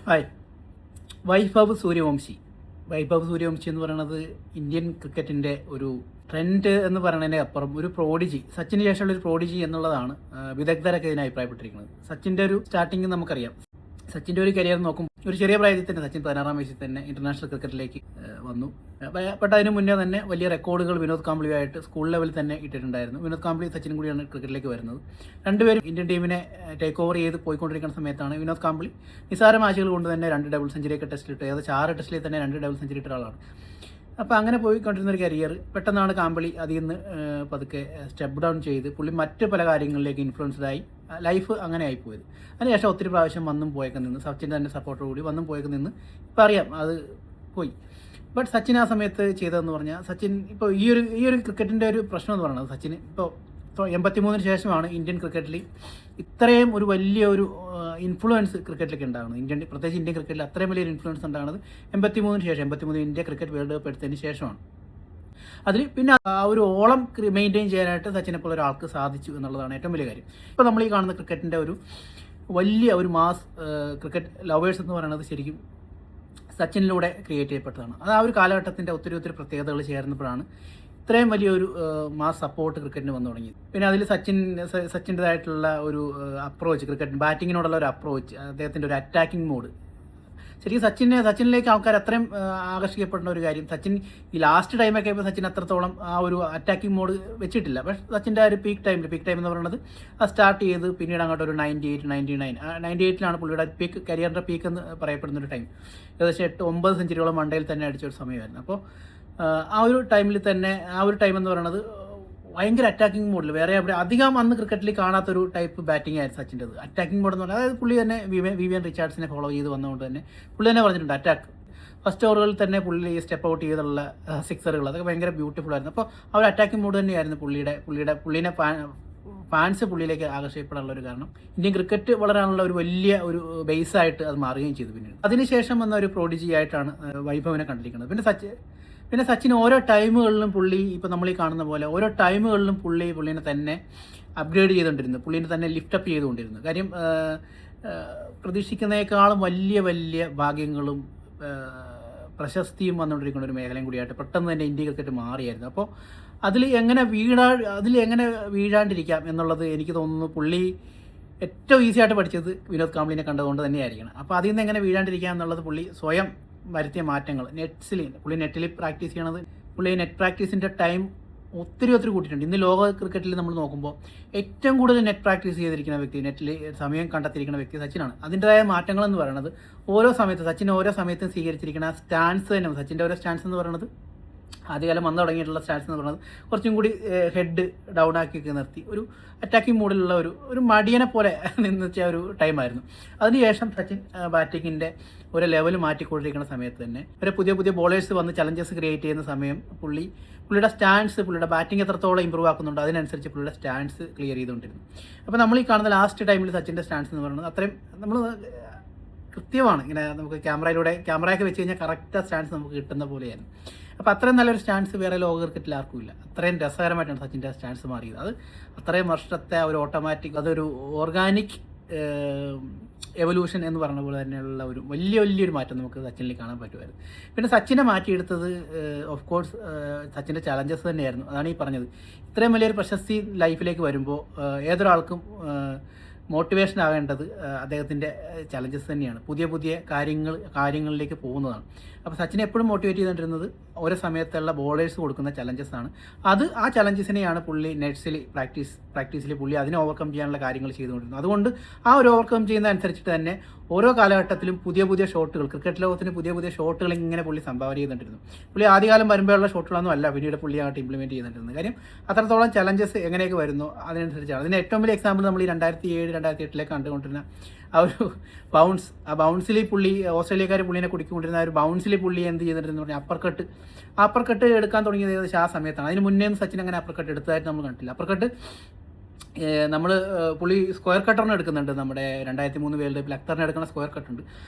Hi. Vaibhav Suryavanshi. Vaibhav Suryavanshi എന്ന് പറയുന്നത് Indian ക്രിക്കറ്റിൻ്റെ ഒരു ട്രെൻഡ് എന്ന് പറയുന്നതിന് അപ്പുറം ഒരു പ്രോഡിജി, സച്ചിന് ശേഷമുള്ള ഒരു പ്രോഡിജി എന്നുള്ളതാണ് വിദഗ്ധരൊക്കെ ഇതിനെ അഭിപ്രായപ്പെട്ടിരിക്കുന്നത്. സച്ചിൻ്റെ ഒരു സ്റ്റാർട്ടിങ് നമുക്കറിയാം. സച്ചിൻ്റെ ഒരു കരിയർ നോക്കുമ്പോൾ ഒരു ചെറിയ പ്രായത്തിൽ തന്നെ സച്ചിൻ 16-ാം വയസ്സിൽ തന്നെ ഇന്റർനാഷണൽ ക്രിക്കറ്റിലേക്ക് വന്നു. ബട്ട് അതിന് മുന്നേ തന്നെ വലിയ റെക്കോർഡുകൾ വിനോദ് കാംബ്ലിയുമായിട്ട് സ്കൂൾ ലെവലിൽ തന്നെ ഇട്ടിട്ടുണ്ടായിരുന്നു. വിനോദ് കാംബ്ലി സച്ചിനും കൂടിയാണ് ക്രിക്കറ്റിലേക്ക് വരുന്നത്. രണ്ടുപേരും ഇന്ത്യൻ ടീമിനെ ടേക്ക് ഓവർ ചെയ്ത് പോയിക്കൊണ്ടിരിക്കുന്ന സമയത്താണ് വിനോദ് കാംബ്ലി നിസ്സാര മാച്ചുകൾ കൊണ്ട് തന്നെ 2 ഡബിൾ സെഞ്ചുറിയൊക്കെ ടെസ്റ്റിലിട്ട്, ഏകദേശം 6 ടെസ്റ്റിൽ തന്നെ 2 ഡബിൾ സെഞ്ചുറി ഇട്ട ഒരാളാണ്. അപ്പോൾ അങ്ങനെ പോയിക്കൊണ്ടിരുന്ന ഒരു കരിയർ പെട്ടെന്നാണ് കാംബ്ലി അതിൽ നിന്ന് പതുക്കെ സ്റ്റെപ്പ് ഡൗൺ ചെയ്ത് പുള്ളി മറ്റ് പല കാര്യങ്ങളിലേക്ക് ഇൻഫ്ലുവൻസ്ഡായി ലൈഫ് അങ്ങനെ ആയിപ്പോയത്. അതിനുശേഷം ഒത്തിരി പ്രാവശ്യം വന്നും പോയൊക്കെ നിന്ന്, സച്ചിൻ തന്നെ സപ്പോർട്ടോടുകൂടി വന്നും പോയൊക്കെ നിന്ന് ഇപ്പം അറിയാം അത് പോയി. ബട്ട് സച്ചിൻ ആ സമയത്ത് ചെയ്തതെന്ന് പറഞ്ഞാൽ, സച്ചിൻ ഇപ്പോൾ ഈ ഒരു ക്രിക്കറ്റിൻ്റെ ഒരു പ്രശ്നം എന്ന് പറയുന്നത്, സച്ചിൻ ഇപ്പോൾ 83-ന് ശേഷമാണ് ഇന്ത്യൻ ക്രിക്കറ്റിൽ ഇത്രയും ഒരു വലിയ ഒരു ഇൻഫ്ലുവൻസ് ക്രിക്കറ്റിലേക്ക് ഉണ്ടാകുന്നത്. പ്രത്യേകിച്ച് ഇന്ത്യൻ ക്രിക്കറ്റിൽ അത്രയും വലിയൊരു ഇൻഫ്ലുവൻസ് ഉണ്ടാകുന്നത് 83-ന് ശേഷം, 83 ഇന്ത്യ ക്രിക്കറ്റ് വേൾഡ് കപ്പ് എടുത്തതിന് ശേഷമാണ്. അതിൽ പിന്നെ ആ ഒരു ഓളം മെയിൻറ്റെയിൻ ചെയ്യാനായിട്ട് സച്ചിനെ പോലെ ഒരാൾക്ക് സാധിച്ചു എന്നുള്ളതാണ് ഏറ്റവും വലിയ കാര്യം. ഇപ്പോൾ നമ്മൾ ഈ കാണുന്ന ക്രിക്കറ്റിൻ്റെ ഒരു വലിയ ഒരു മാസ് ക്രിക്കറ്റ് ലവേഴ്സ് എന്ന് പറയുന്നത് ശരിക്കും സച്ചിനിലൂടെ ക്രിയേറ്റ് ചെയ്യപ്പെട്ടതാണ്. അത് ആ ഒരു കാലഘട്ടത്തിൻ്റെ ഒത്തിരി പ്രത്യേകതകൾ ചേർന്നപ്പോഴാണ് ഇത്രയും വലിയൊരു മാസ് സപ്പോർട്ട് ക്രിക്കറ്റിന് വന്നു തുടങ്ങിയത്. പിന്നെ അതിൽ സച്ചിൻ്റെതായിട്ടുള്ള ഒരു അപ്രോച്ച്, ക്രിക്കറ്റ് ബാറ്റിങ്ങിനോടുള്ള ഒരു അപ്രോച്ച്, അദ്ദേഹത്തിൻ്റെ ഒരു അറ്റാക്കിംഗ് മോഡ്, ശരിക്കും സച്ചിനിലേക്ക് ആൾക്കാർ അത്രയും ആകർഷിക്കപ്പെടുന്ന ഒരു കാര്യം. സച്ചിൻ ഈ ലാസ്റ്റ് ടൈമൊക്കെ ആയപ്പോൾ സച്ചിൻ അത്രത്തോളം ആ ഒരു അറ്റാക്കിംഗ് മോഡ് വെച്ചിട്ടില്ല. പക്ഷേ സച്ചിൻ്റെ ആ ഒരു പീക്ക് ടൈം എന്ന് പറയുന്നത് അത് സ്റ്റാർട്ട് ചെയ്ത് പിന്നീട് അങ്ങോട്ട് ഒരു 98-99 പുള്ളിയുടെ കരിയറിൻ്റെ പീക്ക് എന്ന് പറയപ്പെടുന്നൊരു ടൈം. ഏകദേശം 8-9 സെഞ്ചുറിയോളം വൺഡേയിൽ തന്നെ അടിച്ചൊരു സമയമായിരുന്നു. അപ്പോൾ ആ ഒരു ടൈമിൽ തന്നെ, ആ ഒരു ടൈം എന്ന് പറയുന്നത് ഭയങ്കര അറ്റാക്കിംഗ് മോഡിൽ വേറെ അവിടെ അധികം അന്ന് ക്രിക്കറ്റിൽ കാണാത്തൊരു ടൈപ്പ് ബാറ്റിംഗ് ആയിരുന്നു സച്ചിൻ്റെത്. അറ്റാക്കിംഗ് മോഡ് എന്ന് പറഞ്ഞാൽ, അതായത് പുള്ളി തന്നെ വിവിയൻ റിച്ചാർഡ്സിനെ ഫോളോ ചെയ്ത് വന്നതുകൊണ്ട് തന്നെ പുള്ളി തന്നെ പറഞ്ഞിട്ടുണ്ട് അറ്റാക്ക്. ഫസ്റ്റ് ഓവറുകളിൽ തന്നെ പുള്ളി സ്റ്റെപ്പ് ഔട്ട് ചെയ്തുള്ള സിക്സറുകൾ, അതൊക്കെ ഭയങ്കര ബ്യൂട്ടിഫുൾ ആയിരുന്നു. അപ്പോൾ ആ ഒരു അറ്റാക്കിംഗ് മോഡ് തന്നെയായിരുന്നു പുള്ളിനെ ഫാൻസ് പുള്ളിയിലേക്ക് ആകർഷിക്കപ്പെടാനുള്ള ഒരു കാരണം. ഇന്ത്യൻ ക്രിക്കറ്റ് വളരാനുള്ള ഒരു വലിയ ഒരു ബേസായിട്ട് അത് മാറുകയും ചെയ്തു. പിന്നീട് അതിനുശേഷം വന്ന ഒരു പ്രോഡിജി ആയിട്ടാണ് വൈഭവിനെ കണ്ടിരിക്കുന്നത്. പിന്നെ സച്ചിൻ ഓരോ ടൈമുകളിലും പുള്ളി, ഇപ്പോൾ നമ്മൾ ഈ കാണുന്ന പോലെ ഓരോ ടൈമുകളിലും പുള്ളിനെ തന്നെ അപ്ഗ്രേഡ് ചെയ്തുകൊണ്ടിരുന്നു, പുള്ളിനെ തന്നെ ലിഫ്റ്റപ്പ് ചെയ്തുകൊണ്ടിരുന്നു. കാര്യം പ്രതീക്ഷിക്കുന്നതിനേക്കാളും വലിയ ഭാഗ്യങ്ങളും പ്രശസ്തിയും വന്നുകൊണ്ടിരിക്കുന്ന ഒരു മേഖലയും കൂടിയായിട്ട് പെട്ടെന്ന് തന്നെ ഇന്ത്യ ക്രിക്കറ്റ് മാറിയായിരുന്നു. അപ്പോൾ അതിൽ എങ്ങനെ വീഴാണ്ടിരിക്കാം എന്നുള്ളത് എനിക്ക് തോന്നുന്നു പുള്ളി ഏറ്റവും ഈസി ആയിട്ട് പഠിച്ചത് വിനോദ് കാംബ്ലിനെ കണ്ടുകൊണ്ട് തന്നെയായിരിക്കണം. അപ്പോൾ അതിൽ നിന്ന് എങ്ങനെ വീഴാണ്ടിരിക്കുക എന്നുള്ളത് പുള്ളി സ്വയം വരുത്തിയ മാറ്റങ്ങൾ. പുള്ളി നെറ്റിൽ പ്രാക്ടീസ് ചെയ്യണത്, പുള്ളി നെറ്റ് പ്രാക്ടീസിൻ്റെ ടൈം ഒത്തിരി കൂട്ടിയിട്ടുണ്ട്. ഇന്ന് ലോക ക്രിക്കറ്റിൽ നമ്മൾ നോക്കുമ്പോൾ ഏറ്റവും കൂടുതൽ നെറ്റ് പ്രാക്ടീസ് ചെയ്തിരിക്കുന്ന വ്യക്തി, നെറ്റിൽ സമയം കണ്ടെത്തിയിരിക്കുന്ന വ്യക്തി സച്ചിനാണ്. അതിൻ്റെതായ മാറ്റങ്ങൾ എന്ന് പറയുന്നത് സച്ചിൻ ഓരോ സമയത്തും സ്വീകരിച്ചിരിക്കുന്ന സ്റ്റാൻസ് തന്നെ. സച്ചിൻ്റെ ഓരോ സ്റ്റാൻസ് എന്ന് പറയുന്നത്, ആദ്യകാലം വന്നു തുടങ്ങിയിട്ടുള്ള സ്റ്റാൻസ് എന്ന് പറയുന്നത് കുറച്ചും കൂടി ഹെഡ് ഡൗൺ ആക്കിയൊക്കെ നിർത്തി ഒരു അറ്റാക്കിംഗ് മോഡിലുള്ള ഒരു മടിയനെ പോലെ നിന്നുവെച്ച ഒരു ടൈമായിരുന്നു. അതിനുശേഷം സച്ചിൻ ബാറ്റിങ്ങിൻ്റെ ഒരു ലെവൽ മാറ്റിക്കൊണ്ടിരിക്കുന്ന സമയത്ത് തന്നെ ഒരു പുതിയ ബോളേഴ്സ് വന്ന് ചലഞ്ചസ് ക്രിയേറ്റ് ചെയ്യുന്ന സമയം പുള്ളിയുടെ സ്റ്റാൻസ്, പുള്ളിയുടെ ബാറ്റിംഗ് എത്രത്തോളം ഇമ്പ്രൂവ് ആക്കുന്നുണ്ടോ അതിനനുസരിച്ച് പുള്ളിയുടെ സ്റ്റാൻസ് ക്ലിയർ ചെയ്തുകൊണ്ടിരുന്നു. അപ്പോൾ നമ്മൾ ഈ കാണുന്ന ലാസ്റ്റ് ടൈമിൽ സച്ചിൻ്റെ സ്റ്റാൻസ് എന്ന് പറയുന്നത് അത്രയും നമ്മൾ കൃത്യമാണ്. ഇങ്ങനെ നമുക്ക് ക്യാമറയൊക്കെ വെച്ച് കഴിഞ്ഞാൽ കറക്റ്റ് സ്റ്റാൻസ് നമുക്ക് കിട്ടുന്ന പോലെയായിരുന്നു. അപ്പോൾ അത്രയും നല്ലൊരു സ്റ്റാൻസ് വേറെ ലോക ക്രിക്കറ്റിൽ ആർക്കും ഇല്ല. അത്രയും രസകരമായിട്ടാണ് സച്ചിൻ്റെ സ്റ്റാൻസ് മാറിയത്. അത് അത്രയും വർഷത്തെ ഒരു ഓട്ടോമാറ്റിക്, അതൊരു ഓർഗാനിക് എവല്യൂഷൻ എന്ന് പറഞ്ഞ പോലെ തന്നെയുള്ള ഒരു വലിയൊരു മാറ്റം നമുക്ക് സച്ചിനിൽ കാണാൻ പറ്റുമായിരുന്നു. പിന്നെ സച്ചിനെ മാറ്റിയെടുത്തത് ഓഫ് കോഴ്സ് സച്ചിൻ്റെ ചലഞ്ചസ് തന്നെയായിരുന്നു. അതാണ് ഈ പറഞ്ഞത്, ഇത്രയും വലിയൊരു പ്രശസ്തി ലൈഫിലേക്ക് വരുമ്പോൾ ഏതൊരാൾക്കും മോട്ടിവേഷൻ ആവേണ്ടത് അദ്ദേഹത്തിൻ്റെ ചലഞ്ചസ് തന്നെയാണ്. പുതിയ കാര്യങ്ങളിലേക്ക് പോകുന്നതാണ്. അപ്പോൾ സച്ചിനെ എപ്പോഴും മോട്ടിവേറ്റ് ചെയ്തുകൊണ്ടിരുന്നത് ഓരോ സമയത്തുള്ള ബോളേഴ്സ് കൊടുക്കുന്ന ചലഞ്ചസ് ആണ്. ആ ചലഞ്ചസിനെയാണ് പുള്ളി നെറ്റ്സിൽ പ്രാക്ടീസിൽ പുള്ളി അതിനെ ഓവർകം ചെയ്യാനുള്ള കാര്യങ്ങൾ ചെയ്തുകൊണ്ടിരുന്നത്. അതുകൊണ്ട് ആ ഒരു ഓവർകം ചെയ്യുന്ന അനുസരിച്ചിട്ട് തന്നെ ഓരോ കാലഘട്ടത്തിലും പുതിയ ഷോട്ടുകൾ, ക്രിക്കറ്റ് ലോകത്തിന് പുതിയ ഷോട്ടുകൾ ഇങ്ങനെ പുള്ളി സംഭാവന ചെയ്തുകൊണ്ടിരുന്നു. പുള്ളി ആദ്യകാലം വരുമ്പോഴുള്ള ഷോട്ടുകളൊന്നും അല്ല പിന്നീട് പുള്ളി അങ്ങോട്ട് ഇംപ്ലിമെൻറ്റ് ചെയ്തുകൊണ്ടിരുന്നത്. കാര്യം അത്രത്തോളം ചലഞ്ചസ് എങ്ങനെയൊക്കെ വരുന്നു അതിനനുസരിച്ചാണ്. അതിന് ഏറ്റവും വലിയ എക്സാമ്പിൾ നമ്മൾ ഈ 2007-2008 കണ്ടുകൊണ്ടിരുന്ന ആ ഒരു ബൗൺസിൽ പുള്ളി, ഓസ്ട്രേലിയക്കാർ പുള്ളിനെ കുടിക്കൊണ്ടിരുന്ന ആ ഒരു ബൗൺസിൽ പുള്ളി എന്ത് ചെയ്തിട്ടുണ്ടെന്ന് പറഞ്ഞാൽ അപ്പർക്കട്ട് എടുക്കാൻ തുടങ്ങിയത് ഏകദേശം ആ സമയത്താണ്. അതിന് മുന്നേ സച്ചിൻ അങ്ങനെ അപ്പർക്കട്ട് എടുത്തതായിട്ട് നമ്മൾ കണ്ടിട്ടില്ല. അപ്പർക്കട്ട് നമ്മൾ പുള്ളി സ്ക്വയർ കട്ടറിന് എടുക്കുന്നുണ്ട്. നമ്മുടെ 2003 വേൾഡ് കപ്പിൽ അക്തറിന് എടുക്കുന്ന സ്ക്വയർ കട്ടുണ്ട്.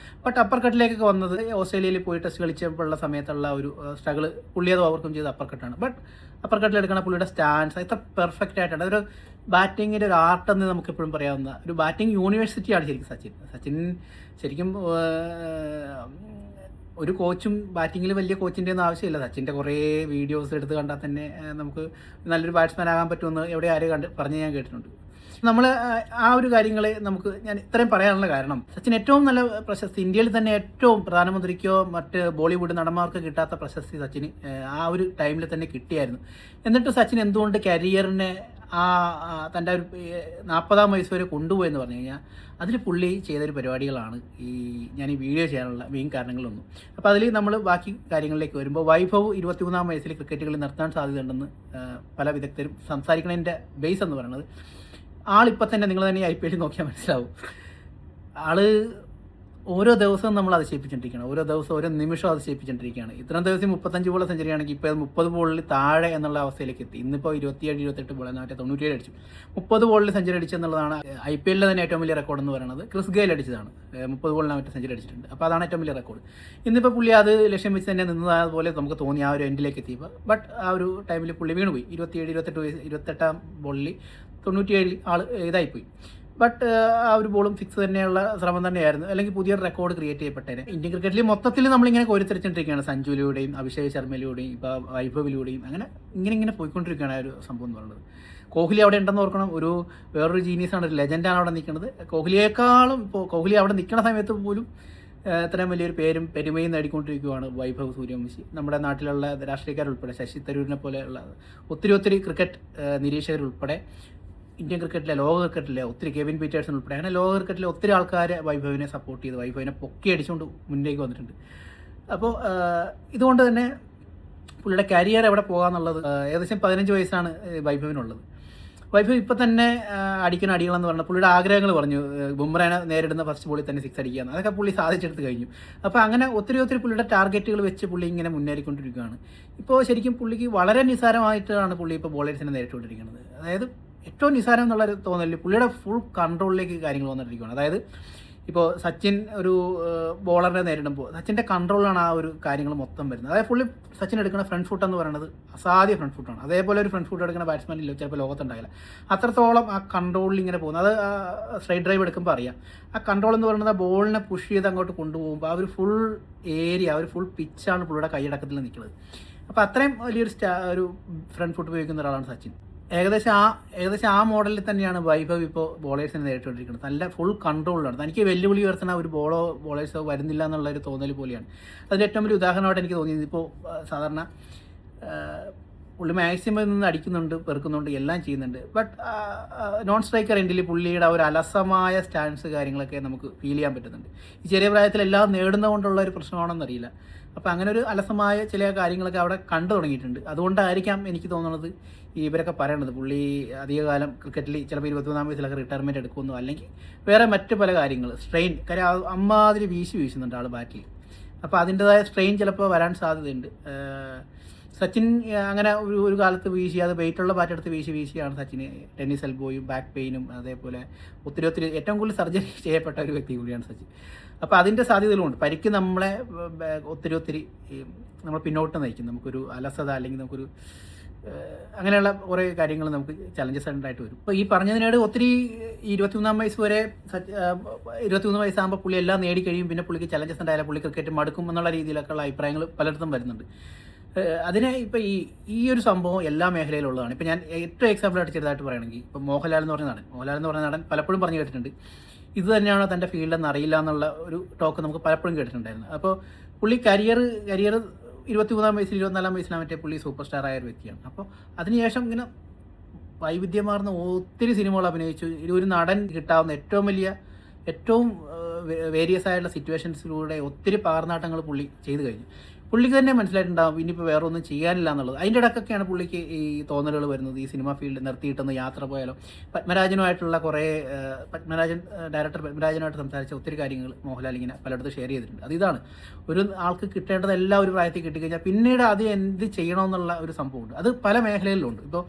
ബട്ട് അപ്പർ കട്ടിലേക്കൊക്കെ വന്നത് ഓസ്ട്രേലിയയിൽ പോയി ടെസ്റ്റ് കളിച്ചപ്പോഴുള്ള സമയത്തുള്ള ഒരു സ്ട്രഗിൾ പുള്ളി അത് ഓവർകം ചെയ്ത് അപ്പർ കട്ടാണ്. ബട്ട് അപ്പർ കട്ടിൽ എടുക്കുന്ന പുള്ളിയുടെ സ്റ്റാൻസ് ഇത്ര പെർഫെക്റ്റ് ആയിട്ടാണ്. അതൊരു ബാറ്റിങ്ങിൻ്റെ ഒരു ആർട്ടെന്ന് നമുക്ക് എപ്പോഴും പറയാവുന്ന ഒരു ബാറ്റിംഗ് യൂണിവേഴ്സിറ്റിയാണ് ശരിക്കും സച്ചിൻ ശരിക്കും ഒരു കോച്ചും ബാറ്റിങ്ങിൽ വലിയ കോച്ചിൻ്റെ ഒന്നും ആവശ്യമില്ല. സച്ചിൻ്റെ കുറേ വീഡിയോസ് എടുത്ത് കണ്ടാൽ തന്നെ നമുക്ക് നല്ലൊരു ബാറ്റ്സ്മാൻ ആകാൻ പറ്റുമെന്ന് എവിടെ ആരും പറഞ്ഞ് ഞാൻ കേട്ടിട്ടുണ്ട്. നമ്മൾ ആ ഒരു കാര്യങ്ങൾ ഞാൻ ഇത്രയും പറയാനുള്ള കാരണം സച്ചിൻ ഏറ്റവും നല്ല പ്രശസ്തി ഇന്ത്യയിൽ തന്നെ ഏറ്റവും പ്രധാനമന്ത്രിക്കോ മറ്റ് ബോളിവുഡ് നടന്മാർക്ക് കിട്ടാത്ത പ്രശസ്തി സച്ചിന് ആ ഒരു ടൈമിൽ തന്നെ കിട്ടിയായിരുന്നു. എന്നിട്ട് സച്ചിൻ എന്തുകൊണ്ട് കരിയറിനെ തൻ്റെ ഒരു 40-ാം വയസ്സ് വരെ കൊണ്ടുപോയെന്ന് പറഞ്ഞു കഴിഞ്ഞാൽ അതിൽ പുള്ളി ചെയ്തൊരു പരിപാടികളാണ് ഞാൻ ഈ വീഡിയോ ചെയ്യാനുള്ള മെയിൻ കാരണങ്ങളൊന്നും. അപ്പോൾ അതിൽ നമ്മൾ ബാക്കി കാര്യങ്ങളിലേക്ക് വരുമ്പോൾ വൈഭവ് 23-ാം വയസ്സിൽ ക്രിക്കറ്റ് കളി നിർത്താൻ സാധ്യതയുണ്ടെന്ന് പല വിദഗ്ധരും സംസാരിക്കുന്നതിൻ്റെ ബേസ് എന്ന് പറയുന്നത് ആളിപ്പോൾ തന്നെ നിങ്ങൾ തന്നെ IPL നോക്കിയാൽ മനസ്സിലാവും. ആള് ഓരോ ദിവസവും നമ്മൾ അതിശയിപ്പിച്ചുകൊണ്ടിരിക്കുകയാണ്, ഓരോ ദിവസം ഓരോ നിമിഷം അതിശയിപ്പിച്ചുകൊണ്ടിരിക്കുകയാണ്. ഇത്രയും ദിവസം 35 ബോൾ സെഞ്ചുറി ആണെങ്കിൽ ഇപ്പോൾ 30 ബോളിൽ താഴെ എന്നുള്ള അവസ്ഥയിലേക്ക് എത്തി. ഇന്നിപ്പോൾ 27-28 ബോൾ 97 അടിച്ചു. 30 ബോളിൽ സെഞ്ചുറി അടിച്ചെന്നുള്ളതാണ് IPL തന്നെ ഏറ്റവും വലിയ റെക്കോർഡ് എന്ന് പറയുന്നത്. ക്രിസ് ഗെയിൽ അടിച്ചതാണ് 30 ബോളിന് മറ്റേ സെഞ്ചുറി അടിച്ചിട്ടുണ്ട്. അപ്പോൾ അതാണ് ഏറ്റവും വലിയ റെക്കോർഡ്. ഇന്നിപ്പോൾ പുള്ളി അത് ലക്ഷ്യം വെച്ച് തന്നെ നിന്നതുപോലെ നമുക്ക് തോന്നി ആ ഒരു എൻഡിലേക്ക് എത്തിയപ്പോൾ. ബട്ട് ആ ഒരു ടൈമിൽ പുള്ളി വീണുപോയി. 28 ബോളിൽ 97 ഇതായിപ്പോയി. ബട്ട് ആ ഒരു ബോളും ഫിക്സ് തന്നെയുള്ള ശ്രമം തന്നെയായിരുന്നു, അല്ലെങ്കിൽ പുതിയൊരു റെക്കോർഡ് ക്രിയേറ്റ് ചെയ്യപ്പെട്ടേനെ. ഇന്ത്യൻ ക്രിക്കറ്റിൽ മൊത്തത്തിൽ നമ്മളിങ്ങനെ കോരിത്തിരിച്ചിട്ടിരിക്കുകയാണ്. സഞ്ജുവിലൂടെയും അഭിഷേക് ശർമ്മയിലൂടെയും ഇപ്പോൾ വൈഭവിലൂടെയും ഇങ്ങനെ പോയിക്കൊണ്ടിരിക്കുകയാണ് ആ ഒരു സംഭവം എന്ന് പറയുന്നത്. കോഹ്ലി അവിടെ ഉണ്ടെന്ന് ഓർക്കണം. വേറൊരു ജീനിയസാണ്, ഒരു ലെജൻഡാണ് അവിടെ നിൽക്കുന്നത്. കോഹ്ലിയേക്കാളും ഇപ്പോൾ കോഹ്ലി അവിടെ നിൽക്കുന്ന സമയത്ത് പോലും ഇത്രയും വലിയൊരു പേരും പെരുമയും നേടിക്കൊണ്ടിരിക്കുകയാണ് വൈഭവ് സൂര്യവംശി. നമ്മുടെ നാട്ടിലുള്ള രാഷ്ട്രീയക്കാരുൾപ്പെടെ ശശി തരൂരിനെ പോലെയുള്ള ഒത്തിരി ക്രിക്കറ്റ് നിരീക്ഷകരുൾപ്പെടെ ഇന്ത്യൻ ക്രിക്കറ്റിലെ ലോക ക്രിക്കറ്റിലെ ഒത്തിരി കെവിൻ പീറ്റേഴ്സൺ ഉൾപ്പെടെ അങ്ങനെ ലോക ക്രിക്കറ്റിലെ ഒത്തിരി ആൾക്കാർ വൈഭവിനെ സപ്പോർട്ട് ചെയ്ത് വൈഭവിനെ പൊക്കി അടിച്ചുകൊണ്ട് മുന്നിലേക്ക് വന്നിട്ടുണ്ട്. അപ്പോൾ ഇതുകൊണ്ട് തന്നെ പുള്ളിയുടെ കരിയർ എവിടെ പോകാമെന്നുള്ളത് ഏകദേശം 15 വയസ്സാണ് വൈഭവിനുള്ളത്. വൈഭവ് ഇപ്പം തന്നെ അടിക്കുന്ന അടികളെന്ന് പറഞ്ഞാൽ പുള്ളിയുടെ ആഗ്രഹങ്ങൾ പറഞ്ഞു. ബുംറേനെ നേരിടുന്ന ഫസ്റ്റ് ബോളിൽ തന്നെ 6 അടിക്കുകയാണ്. അതൊക്കെ പുള്ളി സാധിച്ചെടുത്ത് കഴിഞ്ഞു. അപ്പോൾ അങ്ങനെ ഒത്തിരി പുള്ളിയുടെ ടാർഗറ്റുകൾ വെച്ച് പുള്ളി ഇങ്ങനെ മുന്നേറിക്കൊണ്ടിരിക്കുകയാണ്. ഇപ്പോൾ ശരിക്കും പുള്ളിക്ക് വളരെ നിസ്സാരമായിട്ടാണ് പുള്ളി ഇപ്പോൾ ബോളേഴ്സിനെ നേരിട്ടുകൊണ്ടിരിക്കുന്നത്. അതായത് ഏറ്റവും നിസ്സാരം എന്നുള്ളൊരു തോന്നലിൽ പുള്ളിയുടെ ഫുൾ കൺട്രോളിലേക്ക് കാര്യങ്ങൾ വന്നിട്ടിരിക്കുകയാണ്. അതായത് ഇപ്പോൾ സച്ചിൻ ഒരു ബോളറിനെ നേരിടുമ്പോൾ സച്ചിൻ്റെ കൺട്രോളിലാണ് ആ ഒരു കാര്യങ്ങൾ മൊത്തം വരുന്നത്. അതായത് പുള്ളി സച്ചിൻ എടുക്കുന്ന ഫ്രണ്ട് ഫുട്ട് എന്ന് പറയുന്നത് അസാധ്യ ഫ്രണ്ട് ഫുട്ടാണ്. അതേപോലെ ഒരു ഫ്രണ്ട് ഫുട്ട് എടുക്കുന്ന ബാറ്റ്സ്മാനില്ല ചിലപ്പോൾ ലോകത്തുണ്ടാകില്ല. അത്രത്തോളം ആ കൺട്രോളിൽ ഇങ്ങനെ പോകുന്നത്. അത് സ്ട്രൈറ്റ് ഡ്രൈവ് എടുക്കുമ്പോൾ അറിയാം. ആ കൺട്രോൾ എന്ന് പറയുന്നത് ബോളിനെ പുഷ് ചെയ്ത് അങ്ങോട്ട് കൊണ്ടുപോകുമ്പോൾ ആ ഒരു ഫുൾ ഏരിയ, ആ ഒരു ഫുൾ പിച്ചാണ് പുള്ളിയുടെ കൈയടക്കത്തിൽ നിൽക്കുന്നത്. അപ്പോൾ അത്രയും ഒരു ഫ്രണ്ട് ഫുട്ട് ഉപയോഗിക്കുന്ന ഒരാളാണ് സച്ചിൻ. ഏകദേശം ആ മോഡലിൽ തന്നെയാണ് വൈഭവ് ഇപ്പോൾ ബോളേഴ്സിനെ നേരിട്ടുകൊണ്ടിരിക്കുന്നത്. നല്ല ഫുൾ കൺട്രോളിലാണ്. തനിക്ക് വെല്ലുവിളി ഉയർത്തുന്ന ഒരു ബോളേഴ്സോ വരുന്നില്ല എന്നുള്ളൊരു തോന്നൽ പോലെയാണ്. അതിൻ്റെ ഏറ്റവും വലിയ ഉദാഹരണമായിട്ട് എനിക്ക് തോന്നിയത് ഇപ്പോൾ സാധാരണ പുള്ളി മാക്സിമം നിന്ന് അടിക്കുന്നുണ്ട്, പെറുക്കുന്നുണ്ട്, എല്ലാം ചെയ്യുന്നുണ്ട്. ബട്ട് നോൺ സ്ട്രൈക്കർ എൻഡിൽ പുള്ളിയുടെ ഒരു അലസമായ സ്റ്റാൻസ് കാര്യങ്ങളൊക്കെ നമുക്ക് ഫീൽ ചെയ്യാൻ പറ്റുന്നുണ്ട്. ഈ ചെറിയ പ്രായത്തിൽ എല്ലാം നേടുന്നതുകൊണ്ടുള്ള ഒരു പ്രശ്നമാണെന്നറിയില്ല. അപ്പോൾ അങ്ങനെ ഒരു അലസമായ ചില കാര്യങ്ങളൊക്കെ അവിടെ കണ്ടു തുടങ്ങിയിട്ടുണ്ട്. അതുകൊണ്ടായിരിക്കാം എനിക്ക് തോന്നുന്നത് ഇവരൊക്കെ പറയണത് പുള്ളി അധികകാലം ക്രിക്കറ്റിൽ ചിലപ്പോൾ 23-ാം വയസ്സിലൊക്കെ റിട്ടയർമെൻറ്റ് എടുക്കുമെന്നോ അല്ലെങ്കിൽ വേറെ മറ്റ് പല കാര്യങ്ങൾ സ്ട്രെയിൻ കാര്യം അമ്മാതിരി വീശുന്നുണ്ട് ആൾ ബാറ്റിൽ. അപ്പോൾ അതിൻ്റെതായ സ്ട്രെയിൻ ചിലപ്പോൾ വരാൻ സാധ്യതയുണ്ട്. സച്ചിൻ അങ്ങനെ ഒരു കാലത്ത് വീശിയാതെ വെയിറ്റുള്ള ബാറ്റ് എടുത്ത് വീശിയാണ് സച്ചിന് ടെന്നീസ് എൽബോയും ബാക്ക് പെയിനും അതേപോലെ ഒത്തിരി ഏറ്റവും കൂടുതൽ സർജറി ചെയ്യപ്പെട്ട ഒരു വ്യക്തി കൂടിയാണ് സച്ചിൻ. അപ്പോൾ അതിൻ്റെ സാധ്യതകളുണ്ട്. പരിക്ക് നമ്മളെ ഒത്തിരി നമ്മൾ പിന്നോട്ട് നയിക്കും. നമുക്കൊരു അലസത അല്ലെങ്കിൽ നമുക്കൊരു അങ്ങനെയുള്ള കുറേ കാര്യങ്ങൾ നമുക്ക് ചലഞ്ചസ് ഉണ്ടായിട്ട് വരും. ഇപ്പോൾ ഈ പറഞ്ഞതിനോട് ഒത്തിരി 23-ാം വയസ്സ് വരെ 23 വയസ്സാകുമ്പോൾ പുള്ളി എല്ലാം നേടിക്കഴിയും, പിന്നെ പുള്ളിക്ക് ചലഞ്ചസ് ഉണ്ടായാലും പുള്ളി ക്രിക്കറ്റ് മടുക്കും എന്നുള്ള രീതിയിലൊക്കെയുള്ള അഭിപ്രായങ്ങൾ പലയിടത്തും വരുന്നുണ്ട്. അതിനെ ഇപ്പോൾ ഈ ഒരു സംഭവം എല്ലാ മേഖലയിലുള്ളതാണ്. ഇപ്പോൾ ഞാൻ ഏറ്റവും എക്സാമ്പിളായിട്ട് ചെറുതായിട്ട് പറയുകയാണെങ്കിൽ ഇപ്പോൾ മോഹൻലാൽ എന്ന് പറഞ്ഞ നടൻ പലപ്പോഴും പറഞ്ഞു കേട്ടിട്ടുണ്ട് ഇത് തന്നെയാണോ തൻ്റെ ഫീൽഡെന്ന് അറിയില്ല എന്നുള്ള ഒരു ടോക്ക് നമുക്ക് പലപ്പോഴും കേട്ടിട്ടുണ്ടായിരുന്നു. അപ്പോൾ പുള്ളി കരിയർ 23-ാം വയസ്സിൽ 24-ാം വയസ്സിലാണ് മറ്റേ പുള്ളി സൂപ്പർ സ്റ്റാർ ആയ ഒരു വ്യക്തിയാണ്. അപ്പോൾ അതിനുശേഷം ഇങ്ങനെ വൈവിധ്യമാർന്ന ഒത്തിരി സിനിമകൾ അഭിനയിച്ചു. ഒരു നടൻ കിട്ടാവുന്ന ഏറ്റവും വേരിയസ് ആയിട്ടുള്ള സിറ്റുവേഷൻസിലൂടെ ഒത്തിരി പകർന്നാട്ടങ്ങൾ പുള്ളി ചെയ്തു കഴിഞ്ഞു. പുള്ളിക്ക് തന്നെ മനസ്സിലായിട്ടുണ്ടാകും ഇനിയിപ്പോൾ വേറെ ഒന്നും ചെയ്യാനില്ല എന്നുള്ളത്. അതിൻ്റെ ഇടയ്ക്കൊക്കെയാണ് പുള്ളിക്ക് ഈ തോന്നലുകൾ വരുന്നത്. ഈ സിനിമ ഫീൽഡ് നിർത്തിയിട്ടൊന്ന് യാത്ര പോയാലോ, പത്മരാജനുമായിട്ടുള്ള ഡയറക്ടർ പത്മരാജനുമായിട്ട് സംസാരിച്ച ഒത്തിരി കാര്യങ്ങൾ മോഹൻലാൽ ഇങ്ങനെ പലയിടത്തും ഷെയർ ചെയ്തിട്ടുണ്ട്. ഇതാണ് ഒരു ആൾക്ക് കിട്ടേണ്ടതെല്ലാം ഒരു പ്രായത്തിൽ കിട്ടിക്കഴിഞ്ഞാൽ പിന്നീട് അത് എന്ത് ചെയ്യണമെന്നുള്ള ഒരു സംഭവമുണ്ട്. അത് പല മേഖലകളിലുണ്ട്. ഇപ്പോൾ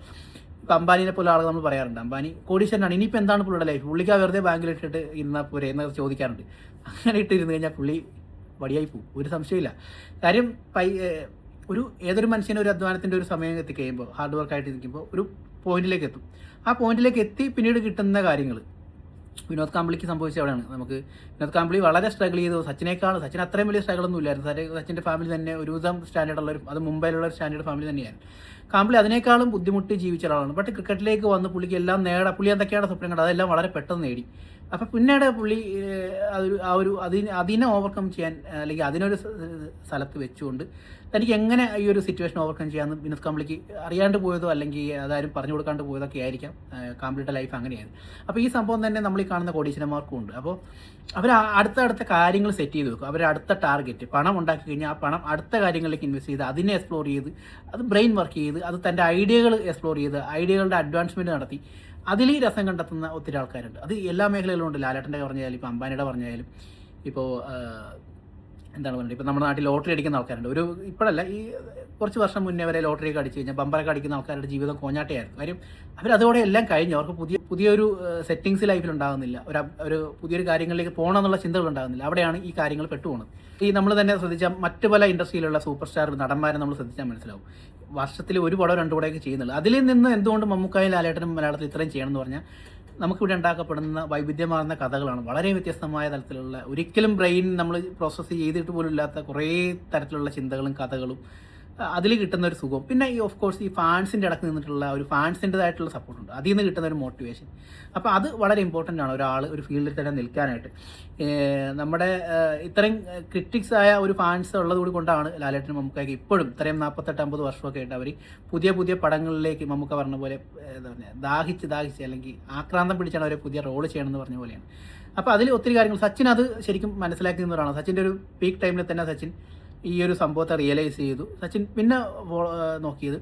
ഇപ്പോൾ അംബാനിനെ പോലെ ആളുകൾ നമ്മൾ പറയാറുണ്ട്, അംബാനി കോടീശ്വരനാണ്, ഇനിയിപ്പോൾ എന്താണ് പുള്ളിയുടെ ലൈഫ്, പുള്ളിക്ക് വെറുതെ ബാങ്കിലിട്ടിട്ട് ഇരുന്നാൽ പോരെ എന്നൊക്കെ ചോദിക്കാറുണ്ട്. അങ്ങനെ ഇട്ടിരുന്ന് കഴിഞ്ഞാൽ പുള്ളി വടിയായി പോകും, ഒരു സംശയമില്ല. കാര്യം ഏതൊരു മനുഷ്യനും ഒരു അധ്വാനത്തിൻ്റെ ഒരു സമയം എത്തിക്കഴിയുമ്പോൾ, ഹാർഡ് വർക്കായിട്ട് നിൽക്കുമ്പോൾ ഒരു പോയിന്റിലേക്ക് എത്തും. ആ പോയിന്റിലേക്ക് എത്തി പിന്നീട് കിട്ടുന്ന കാര്യങ്ങൾ വിനോദ് കാംബ്ലിക്ക് സംഭവിച്ച അവിടെയാണ്. നമുക്ക് വിനോദ് കാംബ്ലി വളരെ സ്ട്രഗിൾ ചെയ്തു. സച്ചിൻ അത്രയും വലിയ സ്ട്രഗിളൊന്നും ഇല്ലായിരുന്നു. സച്ചിൻ്റെ ഫാമിലി തന്നെ ഒരുവിധം സ്റ്റാൻഡേർഡുള്ള അത് മുംബൈയിലുള്ള ഒരു സ്റ്റാൻഡേർഡ് ഫാമിലി തന്നെയാണ്. കാംബ്ലി അതിനേക്കാളും ബുദ്ധിമുട്ടി ജീവിച്ച ഒരാളാണ്. ബട്ട് ക്രിക്കറ്റിലേക്ക് വന്ന് പുള്ളിക്ക് എല്ലാം പുള്ളി എന്തൊക്കെയാണ് സ്വപ്നം കണ്ടത് അതെല്ലാം വളരെ പെട്ടെന്ന് നേടി. അപ്പം പിന്നീട് പുള്ളി അതിനെ ഓവർകം ചെയ്യാൻ, അല്ലെങ്കിൽ അതിനൊരു സ്ഥലത്ത് വെച്ചുകൊണ്ട് തനിക്ക് എങ്ങനെ ഈ ഒരു സിറ്റുവേഷൻ ഓവർകം ചെയ്യാമെന്ന് വിനോദ് കാംബ്ലിക്ക് അറിയാണ്ട് പോയതോ അല്ലെങ്കിൽ അതാരും പറഞ്ഞു കൊടുക്കാണ്ട് പോയതൊക്കെ ആയിരിക്കാം കാംബ്ലിയുടെ ലൈഫ് അങ്ങനെയായിരുന്നു. അപ്പോൾ ഈ സംഭവം തന്നെ നമ്മൾ ഈ കാണുന്ന കോടീശ്വരന്മാർക്കും ഉണ്ട്. അപ്പോൾ അവർ അടുത്ത കാര്യങ്ങൾ സെറ്റ് ചെയ്ത് വെക്കും. അവർ അടുത്ത ടാർഗറ്റ് പണം ഉണ്ടാക്കി കഴിഞ്ഞാൽ ആ പണം അടുത്ത കാര്യങ്ങളിലേക്ക് ഇൻവെസ്റ്റ് ചെയ്ത് അതിനെ എക്സ്പ്ലോർ ചെയ്ത് അത് ബ്രെയിൻ വർക്ക് ചെയ്ത് അത് തൻ്റെ ഐഡിയകൾ എക്സ്പ്ലോർ ചെയ്ത് ഐഡിയകളുടെ അഡ്വാൻസ്മെൻറ്റ് നടത്തി അതിൽ രസം കണ്ടെത്തുന്ന ഒത്തിരി ആൾക്കാരുണ്ട്. അത് എല്ലാ മേഖലകളിലും ഉണ്ട്. ലാലേട്ടൻ്റെ പറഞ്ഞാലും ഇപ്പോൾ അംബാനിയുടെ പറഞ്ഞാലും ഇപ്പോൾ എന്താണ് പറയുന്നത്, ഇപ്പോൾ നമ്മുടെ നാട്ടിൽ ലോട്ടറി അടിക്കുന്ന ആൾക്കാരുണ്ട്. ഇപ്പോഴല്ല, ഈ കുറച്ച് വർഷം മുന്നേ വരെ ലോട്ടറിയൊക്കെ അടിച്ച് കഴിഞ്ഞാൽ ബമ്പറൊക്കെ അടിക്കുന്ന ആൾക്കാരുടെ ജീവിതം കോഞ്ഞാട്ടയായിരുന്നു. കാര്യം അവരതോടെ എല്ലാം കഴിഞ്ഞു. അവർക്ക് പുതിയൊരു സെറ്റിങ്സ് ലൈഫിൽ ഉണ്ടാകുന്നില്ല, ഒരു പുതിയൊരു കാര്യങ്ങളിലേക്ക് പോകണം എന്നുള്ള ചിന്തകൾ ഉണ്ടാകുന്നില്ല. അവിടെയാണ് ഈ കാര്യങ്ങൾ പെട്ടുപോകുന്നത്. ഈ നമ്മൾ തന്നെ ശ്രദ്ധിച്ചാൽ മറ്റ് പല ഇൻഡസ്ട്രിയിലുള്ള സൂപ്പർ സ്റ്റാർ നടന്മാരെ നമ്മൾ ശ്രദ്ധിച്ചാൽ മനസ്സിലാവും, വർഷത്തിൽ ഒരു പടം 2 പടമൊക്കെ ചെയ്യുന്നുള്ളൂ. അതിൽ നിന്ന് എന്തുകൊണ്ട് മമ്മൂക്കായും ലാലേട്ടനും മലയാളത്തിൽ ഇത്രയും ചെയ്യണമെന്ന് പറഞ്ഞാൽ നമുക്കിവിടെ ഉണ്ടാക്കപ്പെടുന്ന വൈവിധ്യമാർന്ന കഥകളാണ്. വളരെ വ്യത്യസ്തമായ തരത്തിലുള്ള, ഒരിക്കലും ബ്രെയിൻ നമ്മൾ പ്രോസസ്സ് ചെയ്തിട്ട് പോലും ഇല്ലാത്ത കുറേ തരത്തിലുള്ള ചിന്തകളും കഥകളും അതിൽ കിട്ടുന്ന ഒരു സുഖം. പിന്നെ ഈ ഓഫ് കോഴ്സ് ഈ ഫാൻസിൻ്റെ ഇടയ്ക്ക് നിന്നിട്ടുള്ള ഒരു ഫാൻസിൻ്റെതായിട്ടുള്ള സപ്പോർട്ടുണ്ട്, അതിൽ നിന്ന് കിട്ടുന്ന ഒരു മോട്ടിവേഷൻ. അപ്പോൾ അത് വളരെ ഇമ്പോർട്ടൻ്റ് ആണ് ഒരാൾ ഒരു ഫീൽഡിൽ തന്നെ നിൽക്കാനായിട്ട്. നമ്മുടെ ഇത്രയും ക്രിറ്റിക്സ് ആയ ഒരു ഫാൻസ് ഉള്ളത് കൊണ്ടാണ് ലാലേട്ടനും മമ്മൂക്കയ്ക്ക് ഇപ്പോഴും ഇത്രയും 48-50 വർഷമൊക്കെ ആയിട്ട് അവർ പുതിയ പടങ്ങളിലേക്ക് മമ്മൂക്ക പറഞ്ഞ പോലെ എന്താ പറയുക ദാഹിച്ച് അല്ലെങ്കിൽ ആക്രാന്തം പിടിച്ചാണ് അവരെ പുതിയ റോൾ ചെയ്യണമെന്ന് പറഞ്ഞ പോലെയാണ്. അപ്പോൾ അതിൽ ഒത്തിരി കാര്യങ്ങൾ സച്ചിൻ അത് ശരിക്കും മനസ്സിലാക്കി നിന്നവരാണ്. സച്ചിൻ്റെ ഒരു പീക്ക് ടൈമിൽ തന്നെ സച്ചിൻ ഈ ഒരു സംഭവത്തെ റിയലൈസ് ചെയ്തു. സച്ചിൻ പിന്നെ നോക്കിയത്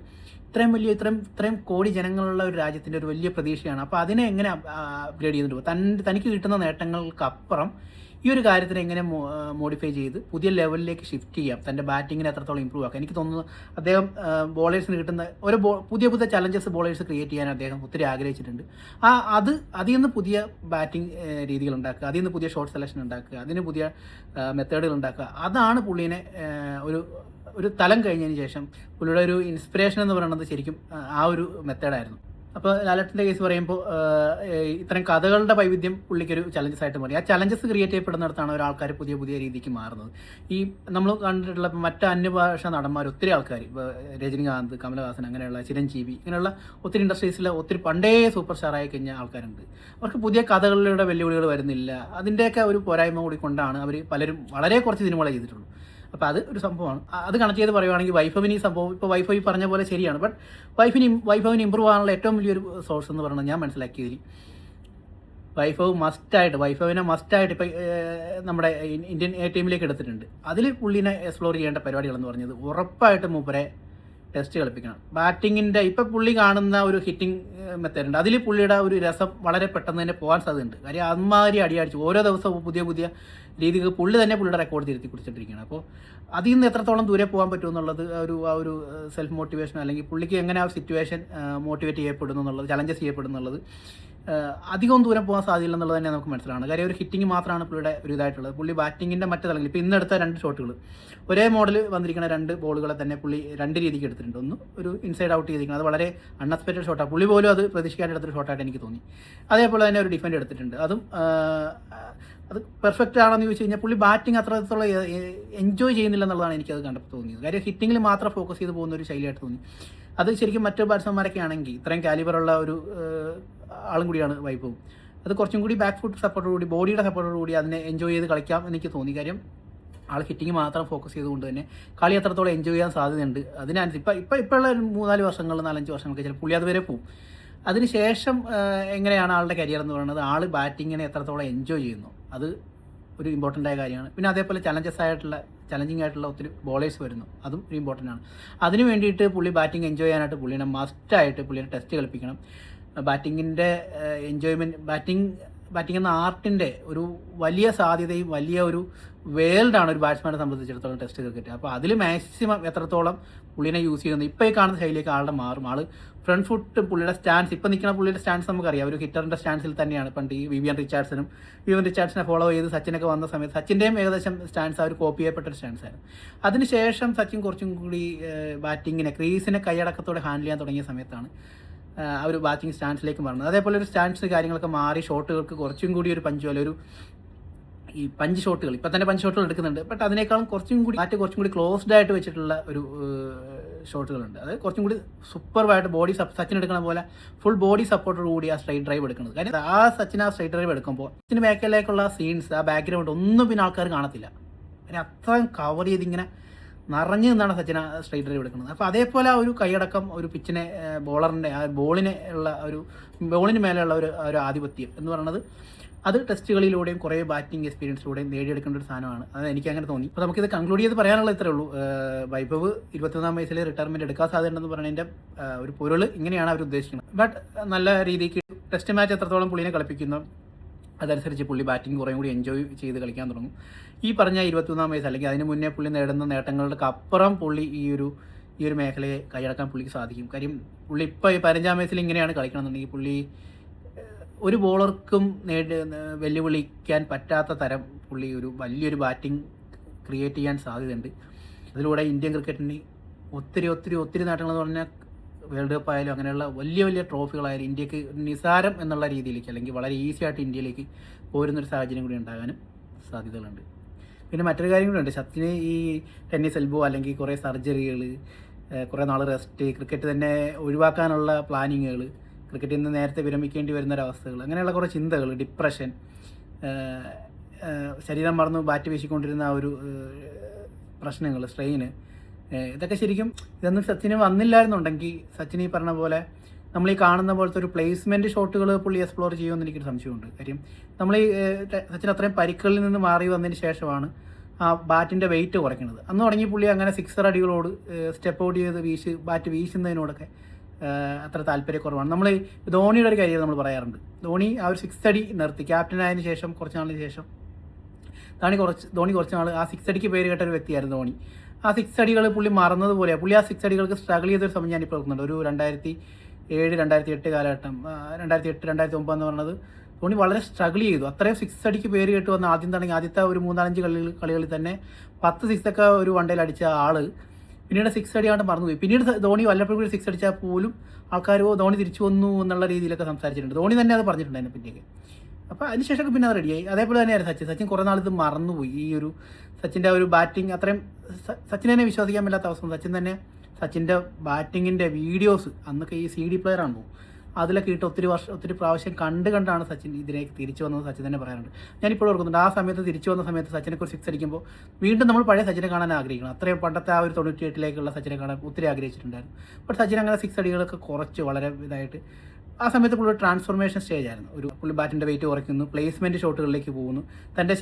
ഇത്രയും കോടി ജനങ്ങളുള്ള ഒരു രാജ്യത്തിൻ്റെ ഒരു വലിയ പ്രതീക്ഷയാണ്. അപ്പോൾ അതിനെ എങ്ങനെ അപ്ഗ്രേഡ് ചെയ്തിട്ട് പോകും, തനിക്ക് കിട്ടുന്ന നേട്ടങ്ങൾക്കപ്പുറം ഈ ഒരു കാര്യത്തിനെ എങ്ങനെ മോഡിഫൈ ചെയ്ത് പുതിയ ലെവലിലേക്ക് ഷിഫ്റ്റ് ചെയ്യാം, തൻ്റെ ബാറ്റിങ്ങിനെ എത്രത്തോളം ഇമ്പ്രൂവ് ആക്കാം. എനിക്ക് തോന്നുന്നു അദ്ദേഹം ബോളേഴ്സിന് കിട്ടുന്ന പുതിയ ചലഞ്ചസ് ബോളേഴ്സ് ക്രിയേറ്റ് ചെയ്യാൻ അദ്ദേഹം ഒത്തിരി ആഗ്രഹിച്ചിട്ടുണ്ട്. അതിൽ നിന്ന് പുതിയ ബാറ്റിംഗ് രീതികൾ ഉണ്ടാക്കുക, അതിൽ നിന്ന് പുതിയ ഷോട്ട് സെലക്ഷൻ ഉണ്ടാക്കുക, അതിന് പുതിയ മെത്തേഡുകൾ ഉണ്ടാക്കുക. അതാണ് പുള്ളീനെ ഒരു തലം കഴിഞ്ഞതിന് ശേഷം പുള്ളിയുടെ ഒരു ഇൻസ്പിറേഷൻ എന്ന് പറയുന്നത് ശരിക്കും ആ ഒരു മെത്തേഡായിരുന്നു. അപ്പോൾ ലാലേട്ടൻ്റെ കേസ് പറയുമ്പോൾ ഇത്തരം കഥകളുടെ വൈവിധ്യം പുള്ളിക്കൊരു ചലഞ്ചസ് ആയിട്ട് മാറി. ആ ചലഞ്ചസ് ക്രിയേറ്റ് ചെയ്യപ്പെടുന്നിടത്താണ് ഒരാൾക്കാർ പുതിയ രീതിക്ക് മാറുന്നത്. ഈ നമ്മൾ കണ്ടിട്ടുള്ള മറ്റ് അന്യഭാഷ നടന്മാർ ഒത്തിരി ആൾക്കാർ, ഇപ്പോൾ രജനികാന്ത്, കമലഹാസൻ, അങ്ങനെയുള്ള ചിരഞ്ജീവി, ഇങ്ങനെയുള്ള ഒത്തിരി ഇൻഡസ്ട്രീസിലെ ഒത്തിരി പണ്ടേ സൂപ്പർ സ്റ്റാറായി കഴിഞ്ഞ ആൾക്കാരുണ്ട്. അവർക്ക് പുതിയ കഥകളിലൂടെ വെല്ലുവിളികൾ വരുന്നില്ല. അതിൻ്റെയൊക്കെ ഒരു പോരായ്മ കൂടി കൊണ്ടാണ് അവർ പലരും വളരെ കുറച്ച് സിനിമകളെ ചെയ്തിട്ടുള്ളൂ. അപ്പോൾ അത് ഒരു സംഭവമാണ്. അത് കണക്ട് ചെയ്ത് പറയുവാണെങ്കിൽ വൈഭവിന് ഈ സംഭവം ഇപ്പോൾ വൈഭവി പറഞ്ഞ പോലെ ശരിയാണ്. ബട്ട് വൈഭവിന് ഇമ്പ്രൂവ് ആകാനുള്ള ഏറ്റവും വലിയൊരു സോഴ്സ് എന്ന് പറയുന്നത് ഞാൻ മനസ്സിലാക്കിയതിൽ വൈഭവിനെ മസ്റ്റായിട്ട് ഇപ്പോൾ നമ്മുടെ ഇന്ത്യൻ ടീമിലേക്ക് എടുത്തിട്ടുണ്ട്. അതിൽ പുള്ളിനെ എക്സ്പ്ലോർ ചെയ്യേണ്ട പരിപാടികളെന്ന് പറഞ്ഞത് ഉറപ്പായിട്ടും മൂപ്പരെ ടെസ്റ്റ് കളിപ്പിക്കണം. ബാറ്റിങ്ങിൻ്റെ ഇപ്പോൾ പുള്ളി കാണുന്ന ഒരു ഹിറ്റിംഗ് മെത്തേഡ് ഉണ്ട്, അതിൽ പുള്ളിയുടെ ഒരു രസം വളരെ പെട്ടെന്ന് തന്നെ പോകാൻ സാധ്യതയുണ്ട്. കാര്യം അമ്മാതിരി അടിയടിച്ച് ഓരോ ദിവസവും പുതിയ രീതികൾ പുള്ളി തന്നെ പുള്ളിയുടെ റെക്കോർഡ് തിരുത്തി കുറിച്ചിട്ടിരിക്കുകയാണ്. അപ്പോൾ അതിൽ നിന്ന് എത്രത്തോളം ദൂരെ പോകാൻ പറ്റുമെന്നുള്ളത് ആ ഒരു സെൽഫ് മോട്ടിവേഷൻ, അല്ലെങ്കിൽ പുള്ളിക്ക് എങ്ങനെ ആ സിറ്റുവേഷൻ മോട്ടിവേറ്റ് ചെയ്യപ്പെടുന്നു എന്നുള്ളത്, ചലഞ്ചസ് ചെയ്യപ്പെടുന്നു എന്നുള്ളത് അധികം ദൂരം പോകാൻ സാധ്യതയില്ല എന്നുള്ളത് തന്നെ നമുക്ക് മനസ്സിലാണ്. കാര്യം ഒരു ഹിറ്റിംഗ് മാത്രമാണ് പുള്ളിയുടെ ഒരു ഇതായിട്ടുള്ളത്. പുള്ളി ബാറ്റിങ്ങിൻ്റെ മറ്റു തലങ്ങളിൽ ഇപ്പോൾ ഇന്നെടുത്ത 2 ഷോട്ടുകൾ ഒരേ മോഡൽ വന്നിരിക്കുന്ന 2 ബോളുകളെ തന്നെ പുള്ളി 2 രീതിക്ക് എടുത്തിട്ടുണ്ട്. ഒന്ന് ഒരു ഇൻസൈഡ് ഔട്ട് ചെയ്തിരിക്കുന്നത്, അത് വളരെ അൺഎക്സ്പെക്റ്റഡ് ഷോട്ടാണ്. പുള്ളി പോലും അത് പ്രതീക്ഷിക്കാതെ എടുത്തൊരു ഷോട്ടായിട്ട് എനിക്ക് തോന്നി. അതേപോലെ തന്നെ ഒരു ഡിഫൻഡ് എടുത്തിട്ടുണ്ട്. അത് പെർഫെക്റ്റ് ആണെന്ന് ചോദിച്ചു കഴിഞ്ഞാൽ പുള്ളി ബാറ്റിംഗ് അത്രത്തോളം എൻജോയ് ചെയ്യുന്നില്ല എന്നുള്ളതാണ് എനിക്കത് കണ്ടപ്പോൾ തോന്നിയത്. കാര്യം ഹിറ്റിങ്ങിൽ മാത്രം ഫോക്കസ് ചെയ്ത് പോകുന്ന ഒരു ശൈലിയായിട്ട് തോന്നി. അത് ശരിക്കും മറ്റു ബാറ്റ്സ്മാൻമാരൊക്കെ ആണെങ്കിൽ ഇത്രയും കാലിബറുള്ള ഒരു ആളും കൂടിയാണ് വൈഭവും. അത് കുറച്ചും കൂടി ബാക്ക് ഫുട്ട് സപ്പോർട്ടോടുകൂടി, ബോഡിയുടെ സപ്പോർട്ടോടുകൂടി അതിനെ എൻജോയ് ചെയ്ത് കളിക്കാം എനിക്ക് തോന്നി. കാര്യം ആൾ ഹിറ്റിംഗ് മാത്രം ഫോക്കസ് ചെയ്തുകൊണ്ട് തന്നെ കളി എത്രത്തോളം എൻജോയ് ചെയ്യാൻ സാധ്യതയുണ്ട്. അതിനനുസരിച്ച് ഇപ്പോഴുള്ള 3-4 വർഷങ്ങൾ 4-5 വർഷങ്ങൾക്ക് ചിലപ്പോൾ പുള്ളി അതുവരെ പോകും. അതിനുശേഷം എങ്ങനെയാണ് ആളുടെ കരിയർ എന്ന് പറയുന്നത്, ആൾ ബാറ്റിങ്ങിനെ എത്രത്തോളം എൻജോയ് ചെയ്യുന്നു, അത് ഒരു ഇമ്പോർട്ടൻ്റ് ആയ കാര്യമാണ്. പിന്നെ അതേപോലെ ചലഞ്ചിങ് ആയിട്ടുള്ള ഒത്തിരി ബോളേഴ്സ് വരുന്നു, അതും ഒരു ഇമ്പോർട്ടൻ്റ് ആണ്. അതിന് വേണ്ടിയിട്ട് പുള്ളി ബാറ്റിംഗ് എൻജോയ് ചെയ്യാനായിട്ട് പുള്ളിനെ മസ്റ്റായിട്ട് പുള്ളിനെ ടെസ്റ്റ് കളിപ്പിക്കണം. ബാറ്റിങ്ങിൻ്റെ എൻജോയ്മെൻറ്റ്, ബാറ്റിംഗ് എന്ന ആർട്ടിൻ്റെ ഒരു വലിയ സാധ്യതയും വലിയ ഒരു വേൾഡാണ് ഒരു ബാറ്റ്സ്മാനെ സംബന്ധിച്ചിടത്തോളം ടെസ്റ്റ് ക്രിക്കറ്റ്. അപ്പോൾ അതിൽ മാക്സിമം എത്രത്തോളം പുള്ളിനെ യൂസ് ചെയ്യുന്നത്, ഇപ്പോൾ ഈ കാണുന്ന ശൈലിയൊക്കെ ആളുടെ മാറും. ആൾ ഫ്രണ്ട് ഫുട്ട് പുള്ളിയുടെ സ്റ്റാൻസ്, ഇപ്പം നിൽക്കുന്ന പുള്ളിയുടെ സ്റ്റാൻസ് നമുക്കറിയാം, ഒരു ഹിറ്ററിൻ്റെ സ്റ്റാൻസിൽ തന്നെയാണ് പണ്ട് ഈ വിവിയൻ റിച്ചാർഡ്സിനെ ഫോളോ ചെയ്ത് സച്ചിനൊക്കെ വന്ന സമയത്ത് സച്ചിൻ്റെയും ഏകദേശം സ്റ്റാൻസ് ആ ഒരു കോപ്പി ചെയ്യപ്പെട്ട ഒരു സ്റ്റാൻസായിരുന്നു. അതിനുശേഷം സച്ചിൻ കുറച്ചും കൂടി ബാറ്റിങ്ങിനെ, ക്രീസിനെ കൈയടക്കത്തോടെ ഹാൻഡിൽ ചെയ്യാൻ തുടങ്ങിയ സമയത്താണ് ആ ഒരു ബാറ്റിംഗ് സ്റ്റാൻസിലേക്ക് മാറുന്നത്. അതേപോലെ ഒരു സ്റ്റാൻസ് കാര്യങ്ങളൊക്കെ മാറി ഷോട്ടുകൾക്ക് കുറച്ചും കൂടി ഒരു പഞ്ച് പോലെ, ഒരു ഈ പഞ്ച് ഷോട്ടുകൾ ഇപ്പം തന്നെ പഞ്ച് ഷോട്ടുകൾ എടുക്കുന്നുണ്ട്, ബട്ട് അതിനേക്കാളും കുറച്ചും കൂടി ക്ലോസ്ഡ് ആയിട്ട് വെച്ചിട്ടുള്ള ഒരു ഷോട്ടുകളുണ്ട്. അത് കുറച്ചും കൂടി സൂപ്പർവായിട്ട് ബോഡി സച്ചിൻ എടുക്കുന്ന പോലെ ഫുൾ ബോഡി സപ്പോർട്ടോട് കൂടി ആ സ്ട്രൈറ്റ് ഡ്രൈവ് എടുക്കുന്നത്. കാര്യം ആ സ്ട്രൈറ്റ് ഡ്രൈവ് എടുക്കുമ്പോൾ സച്ചിന് ബാക്കിലേക്കുള്ള സീൻസ്, ആ ബാക്ക്ഗ്രൗണ്ട് ഒന്നും പിന്നെ ആൾക്കാർ കാണത്തില്ല. കാര്യം അത്രയും കവർ ചെയ്ത് ഇങ്ങനെ നിറഞ്ഞു നിന്നാണ് സച്ചിൻ ആ സ്ട്രൈറ്റ് ഡ്രൈവ് എടുക്കുന്നത്. അപ്പോൾ അതേപോലെ ആ ഒരു കൈയടക്കം, ഒരു പിച്ചിനെ ബോളറിൻ്റെ ആ ബോളിന് മേലെയുള്ള ഒരു ആധിപത്യം എന്ന് പറയുന്നത് അത് ടെസ്റ്റുകളിലൂടെയും കുറേ ബാറ്റിംഗ് എക്സ്പീരിയൻസിലൂടെയും നേടിയെടുക്കേണ്ട ഒരു സാധനമാണ്. അത് എനിക്ക് അങ്ങനെ തോന്നി. അപ്പോൾ നമുക്കിത് കൺക്ലൂഡ് ചെയ്ത് പറയാനുള്ള ഇത്രേ ഉള്ളൂ. വൈഭവ് 21 വയസ്സിൽ റിട്ടയർമെൻറ്റ് എടുക്കാൻ സാധ്യതയുണ്ടെന്ന് പറയുന്നതിൻ്റെ ഒരു പൊരുൾ ഇങ്ങനെയാണ് അവർ ഉദ്ദേശിക്കുന്നത്. ബട്ട് നല്ല രീതിക്ക് ടെസ്റ്റ് മാച്ച് എത്രത്തോളം പുള്ളിനെ കളിപ്പിക്കുന്നു അതനുസരിച്ച് പുള്ളി ബാറ്റിംഗ് കുറേ കൂടി എൻജോയ് ചെയ്ത് കളിക്കാൻ തുടങ്ങും. ഈ പറഞ്ഞ 21 വയസ്സ് അല്ലെങ്കിൽ അതിന് മുന്നേ പുള്ളി നേടുന്ന നേട്ടങ്ങളുടെ അപ്പുറം പുള്ളി ഈ ഒരു മേഖലയെ കൈയടക്കാൻ പുള്ളിക്ക് സാധിക്കും. കാര്യം പുള്ളി ഇപ്പോൾ ഈ 15 വയസ്സിൽ ഇങ്ങനെയാണ് കളിക്കണമെന്നുണ്ടെങ്കിൽ പുള്ളി ഒരു ബോളർക്കും വെല്ലുവിളിക്കാൻ പറ്റാത്ത തരം പുള്ളി വലിയൊരു ബാറ്റിംഗ് ക്രിയേറ്റ് ചെയ്യാൻ സാധ്യതയുണ്ട്. അതിലൂടെ ഇന്ത്യൻ ക്രിക്കറ്റിന് ഒത്തിരി നേട്ടങ്ങളെന്ന് പറഞ്ഞാൽ വേൾഡ് കപ്പ് ആയാലും അങ്ങനെയുള്ള വലിയ ട്രോഫികളായാലും ഇന്ത്യക്ക് നിസാരം എന്നുള്ള രീതിയിലേക്ക് അല്ലെങ്കിൽ വളരെ ഈസി ആയിട്ട് ഇന്ത്യയിലേക്ക് പോരുന്നൊരു സാഹചര്യം കൂടി ഉണ്ടാകാനും സാധ്യതകളുണ്ട്. പിന്നെ മറ്റൊരു കാര്യം കൂടി ഉണ്ട്. സച്ചിന് ഈ ടെന്നീസ് എൽബോ അല്ലെങ്കിൽ കുറേ സർജറികൾ, കുറേ നാൾ റെസ്റ്റ്, ക്രിക്കറ്റ് തന്നെ ഒഴിവാക്കാനുള്ള പ്ലാനിങ്ങുകൾ, ക്രിക്കറ്റിൽ നിന്ന് നേരത്തെ വിരമിക്കേണ്ടി വരുന്നൊരവസ്ഥകൾ, അങ്ങനെയുള്ള കുറേ ചിന്തകൾ, ഡിപ്രഷൻ, ശരീരം മറന്ന് ബാറ്റ് വീശിക്കൊണ്ടിരുന്ന ആ ഒരു പ്രശ്നങ്ങൾ, സ്ട്രെയിന്, ഇതൊക്കെ ശരിക്കും ഇതൊന്നും സച്ചിന് വന്നില്ലായിരുന്നുണ്ടെങ്കിൽ സച്ചിൻ ഈ പറഞ്ഞ പോലെ നമ്മൾ ഈ കാണുന്ന പോലത്തെ ഒരു പ്ലേസ്മെൻറ്റ് ഷോട്ടുകൾ പുള്ളി എക്സ്പ്ലോർ ചെയ്യുമെന്ന് എനിക്കൊരു സംശയമുണ്ട്. കാര്യം നമ്മൾ ഈ സച്ചിൻ അത്രയും പരിക്കുകളിൽ നിന്ന് മാറി വന്നതിന് ശേഷമാണ് ആ ബാറ്റിൻ്റെ വെയിറ്റ് കുറയ്ക്കുന്നത്. അന്ന് തുടങ്ങി പുള്ളി അങ്ങനെ 6 അടികളോട് സ്റ്റെപ്പ് ഔട്ട് ചെയ്ത് ബാറ്റ് വീശുന്നതിനോടൊക്കെ അത്ര താല്പര്യക്കുറവാണ്. നമ്മൾ ധോണിയുടെ ഒരു കാര്യം നമ്മൾ പറയാറുണ്ട്. ധോണി ആ ഒരു 6 അടി നിർത്തി ക്യാപ്റ്റനായതിനു ശേഷം കുറച്ച് നാളിന് ശേഷം ധോണി കുറച്ച് നാൾ ആ 6 അടിക്ക് പേര് കേട്ട ഒരു വ്യക്തിയായിരുന്നു ധോണി. ആ 6 അടികൾ പുള്ളി മറന്നതുപോലെയാണ്. പുള്ളി ആ 6 അടികൾക്ക് സ്ട്രഗിൾ ചെയ്തൊരു സമയം ഞാനിപ്പോൾ ഓർക്കുന്നുണ്ട്. ഒരു 2007-2008 കാലഘട്ടം, 2008-2009 എന്ന് പറഞ്ഞത് ധോണി വളരെ സ്ട്രഗിൾ ചെയ്തു. അത്രയും 6 അടിക്ക് പേര് കേട്ട് വന്ന ആദ്യത്തെ ഒരു 3-4 കളികളിൽ തന്നെ 10 6 ഒക്കെ ഒരു വണ്ടയിൽ അടിച്ച ആള് പിന്നീട് 6 അടിയാണ്ട് മറന്നുപോയി. പിന്നീട് ധോണി വല്ലപ്പോഴും കൂടി 6 അടിച്ചാൽ പോലും ആൾക്കാർ ധോണി തിരിച്ചു വന്നു എന്നുള്ള രീതിയിലൊക്കെ സംസാരിച്ചിട്ടുണ്ട്. ധോണി തന്നെ അത് പറഞ്ഞിട്ടുണ്ട് അതിനെ പറ്റിയൊക്കെ. അപ്പോൾ അതിനുശേഷമൊക്കെ പിന്നെ അത് റെഡിയായി. അതേപോലെ തന്നെയായിരുന്നു സച്ചിൻ കുറേ നാൾ ഇത് മറന്നുപോയി. ഈ ഒരു സച്ചിൻ്റെ ഒരു ബാറ്റിംഗ് അത്രയും സച്ചിനെ തന്നെ വിശ്വസിക്കാൻ പറ്റാത്ത അവസ്ഥ. സച്ചിൻ്റെ ബാറ്റിങ്ങിൻ്റെ വീഡിയോസ് അന്നൊക്കെ ഈ CD പ്ലെയറാണോ അതിലൊക്കെ ഇട്ട് ഒത്തിരി പ്രാവശ്യം കണ്ടാണ് സച്ചിൻ ഇതിലേക്ക് തിരിച്ചു വന്നത്. സച്ചിൻ തന്നെ പറയാറുണ്ട്. ഞാനിപ്പോഴും ഓർക്കുന്നുണ്ട് ആ സമയത്ത് തിരിച്ചു വന്ന സമയത്ത് സച്ചിനൊക്കെ ഒരു 6 അടിക്കുമ്പോൾ വീണ്ടും നമ്മൾ പഴയ സച്ചിനെ കാണാൻ ആഗ്രഹിക്കണം. അത്രയും പണ്ടത്തെ ആ ഒരു 98-ലേക്കുള്ള സച്ചിനെ കാണാൻ ഒത്തിരി ആഗ്രഹിച്ചിട്ടുണ്ടായിരുന്നു. ബട്ട് സച്ചിൻ അങ്ങനെ 6 അടികളൊക്കെ കുറച്ച് വളരെ ഇതായിട്ട് ആ സമയത്ത് പുള്ളി ട്രാൻസ്ഫോർമേഷൻ സ്റ്റേജ് ആയിരുന്നു. പുള്ളി ബാറ്റിൻ്റെ വെയിറ്റ് കുറയ്ക്കുന്നു, പ്ലേസ്മെൻറ്റ് ഷോട്ടുകളിലേക്ക് പോകുന്നു, തൻ്റെ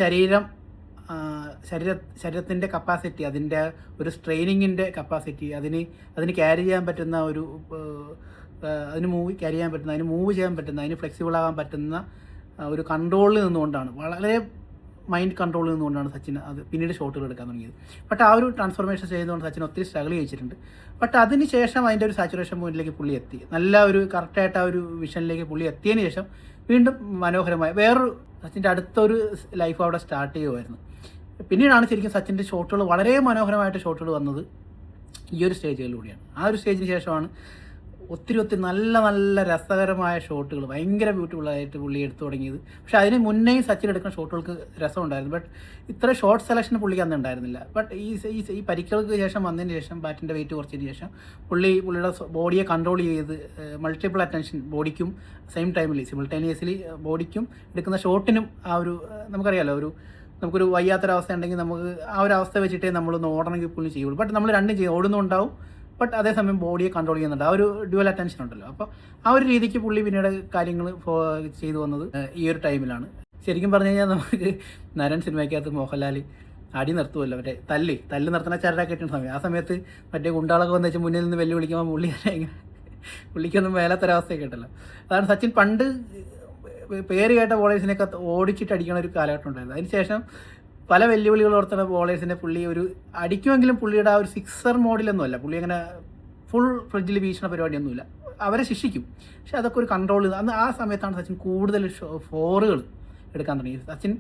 ശരീരത്തിൻ്റെ കപ്പാസിറ്റി, അതിൻ്റെ ഒരു സ്ട്രെയിനിങ്ങിൻ്റെ കപ്പാസിറ്റി, അതിന് ക്യാരി ചെയ്യാൻ പറ്റുന്ന അതിന് മൂവ് ചെയ്യാൻ പറ്റുന്ന, അതിന് ഫ്ലെക്സിബിൾ ആകാൻ പറ്റുന്ന ഒരു കൺട്രോളിൽ നിന്നുകൊണ്ടാണ്, വളരെ മൈൻഡ് കൺട്രോളിൽ നിന്നുകൊണ്ടാണ് സച്ചിൻ അത് പിന്നീട് ഷോട്ടുകൾ എടുക്കാൻ തുടങ്ങിയത്. ബട്ട് ആ ഒരു ട്രാൻസ്ഫോർമേഷൻ ചെയ്തുകൊണ്ട് സച്ചിൻ ഒത്തിരി സ്ട്രഗിൾ ചെയ്യിച്ചിട്ടുണ്ട്. ബട്ട് അതിന് ശേഷം അതിൻ്റെ ഒരു സാച്ചുറേഷൻ പോയിന്റിലേക്ക് പുള്ളി എത്തി. നല്ല ഒരു കറക്റ്റായിട്ട് ആ ഒരു വിഷനിലേക്ക് പുള്ളി എത്തിയതിന് ശേഷം വീണ്ടും മനോഹരമായ വേറൊരു സച്ചിൻ്റെ അടുത്തൊരു ലൈഫ് അവിടെ സ്റ്റാർട്ട് ചെയ്യുമായിരുന്നു. പിന്നീടാണ് ശരിക്കും സച്ചിൻ്റെ ഷോട്ടുകൾ വളരെ മനോഹരമായിട്ട് ഷോട്ടുകൾ വന്നത് ഈ ഒരു സ്റ്റേജുകളിലൂടെയാണ്. ആ ഒരു സ്റ്റേജിന് ശേഷമാണ് ഒത്തിരി നല്ല രസകരമായ ഷോട്ടുകൾ ഭയങ്കര ബ്യൂട്ടിഫുള്ളായിട്ട് പുള്ളി എടുത്തു തുടങ്ങിയത്. പക്ഷേ അതിന് മുന്നേയും സച്ചിൻ എടുക്കുന്ന ഷോട്ടുകൾക്ക് രസമുണ്ടായിരുന്നു. ബട്ട് ഇത്ര ഷോർട്ട് സെലക്ഷൻ പുള്ളിക്ക് അന്ന് ഉണ്ടായിരുന്നില്ല. ബട്ട് ഈ പരിക്കുകൾക്ക് ശേഷം വന്നതിന് ശേഷം ബാറ്റിൻ്റെ വെയിറ്റ് കുറച്ചതിന് ശേഷം പുള്ളിയുടെ ബോഡിയെ കൺട്രോൾ ചെയ്ത് മൾട്ടിപ്പിൾ അറ്റൻഷൻ ബോഡിക്കും സെയിം ടൈമിൽ സിമിൾട്ടേനിയസ്ലി ബോഡിക്കും എടുക്കുന്ന ഷോട്ടിനും ആ ഒരു നമുക്കറിയാമല്ലോ, നമുക്കൊരു വയ്യാത്തൊരവസ്ഥ ഉണ്ടെങ്കിൽ നമുക്ക് ആ ഒരു അവസ്ഥ വെച്ചിട്ടേ നമ്മളൊന്ന് ഓടണമെങ്കിൽ പുള്ളി ചെയ്യുള്ളൂ. ബട്ട് നമ്മൾ രണ്ടും ചെയ്യും, ഓടുന്നുണ്ടാവും, ബട്ട് അതേസമയം ബോഡിയെ കൺട്രോൾ ചെയ്യുന്നുണ്ട്. ആ ഒരു ഡ്യുവൽ അറ്റൻഷൻ ഉണ്ടല്ലോ. അപ്പോൾ ആ ഒരു രീതിക്ക് പുള്ളി പിന്നീട് കാര്യങ്ങൾ ചെയ്തു വന്നത് ഈ ഒരു ടൈമിലാണ്. ശരിക്കും പറഞ്ഞു കഴിഞ്ഞാൽ നമുക്ക് നരൻ സിനിമയ്ക്കകത്ത് മോഹൻലാൽ അടി നിർത്തുമല്ലോ, മറ്റേ തല്ല് നിർത്തുന്ന ചരടാക്കി കിട്ടുന്ന സമയം. ആ സമയത്ത് മറ്റേ ഗുണ്ടാളൊക്കെ വന്ന് വെച്ചാൽ മുന്നിൽ നിന്ന് വെല്ലുവിളിക്കുമ്പോൾ പുള്ളിക്കൊന്നും മേലാത്തൊരവസ്ഥയൊക്കെ ഉണ്ടല്ലോ. അതാണ് സച്ചിൻ പണ്ട് പേര് കേട്ട ബോളേഴ്സിനെയൊക്കെ ഓടിച്ചിട്ട് അടിക്കണ ഒരു കാലഘട്ടം ഉണ്ടായിരുന്നു. അതിനുശേഷം പല വെല്ലുവിളികൾ ഓർത്തുന്ന ബോളേഴ്സിനെ പുള്ളി ഒരു അടിക്കുമെങ്കിലും പുള്ളിയുടെ ആ ഒരു 6 മോഡിലൊന്നുമല്ല, പുള്ളി അങ്ങനെ ഫുൾ ഫ്രിഡ്ജിൽ വീശണ പരിപാടിയൊന്നുമില്ല. അവരെ ശിക്ഷിക്കും. പക്ഷെ അതൊക്കെ ഒരു കൺട്രോൾ അന്ന് ആ സമയത്താണ് സച്ചിൻ കൂടുതൽ ഫോറുകൾ എടുക്കാൻ തുടങ്ങിയത്. സച്ചിൻ